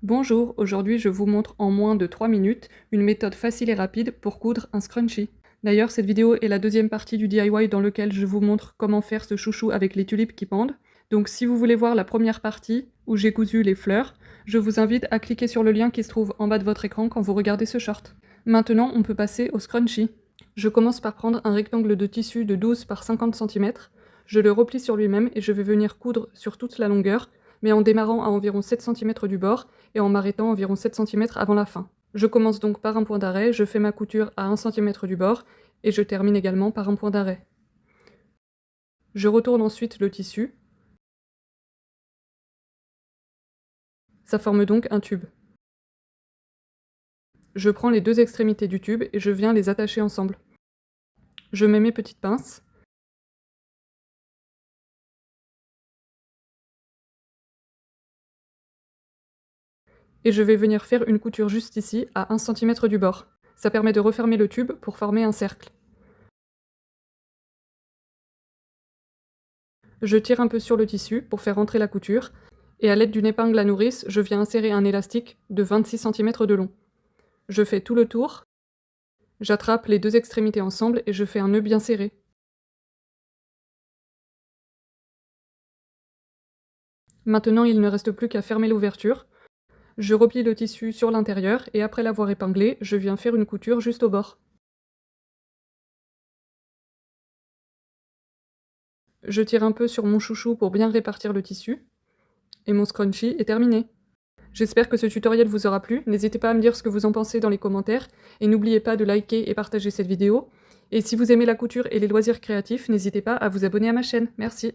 Bonjour, aujourd'hui je vous montre en moins de 3 minutes une méthode facile et rapide pour coudre un scrunchie. D'ailleurs, cette vidéo est la deuxième partie du DIY dans lequel je vous montre comment faire ce chouchou avec les tulipes qui pendent. Donc si vous voulez voir la première partie, où j'ai cousu les fleurs, je vous invite à cliquer sur le lien qui se trouve en bas de votre écran quand vous regardez ce short. Maintenant, on peut passer au scrunchie. Je commence par prendre un rectangle de tissu de 12 par 50 cm, je le replie sur lui-même et je vais venir coudre sur toute la longueur, mais en démarrant à environ 7 cm du bord et en m'arrêtant environ 7 cm avant la fin. Je commence donc par un point d'arrêt, je fais ma couture à 1 cm du bord et je termine également par un point d'arrêt. Je retourne ensuite le tissu. Ça forme donc un tube. Je prends les deux extrémités du tube et je viens les attacher ensemble. Je mets mes petites pinces. Et je vais venir faire une couture juste ici, à 1 cm du bord. Ça permet de refermer le tube pour former un cercle. Je tire un peu sur le tissu pour faire entrer la couture, et à l'aide d'une épingle à nourrice, je viens insérer un élastique de 26 cm de long. Je fais tout le tour, j'attrape les deux extrémités ensemble et je fais un nœud bien serré. Maintenant, il ne reste plus qu'à fermer l'ouverture. Je replie le tissu sur l'intérieur et après l'avoir épinglé, je viens faire une couture juste au bord. Je tire un peu sur mon chouchou pour bien répartir le tissu, et mon scrunchie est terminé. J'espère que ce tutoriel vous aura plu, n'hésitez pas à me dire ce que vous en pensez dans les commentaires, et n'oubliez pas de liker et partager cette vidéo. Et si vous aimez la couture et les loisirs créatifs, n'hésitez pas à vous abonner à ma chaîne. Merci.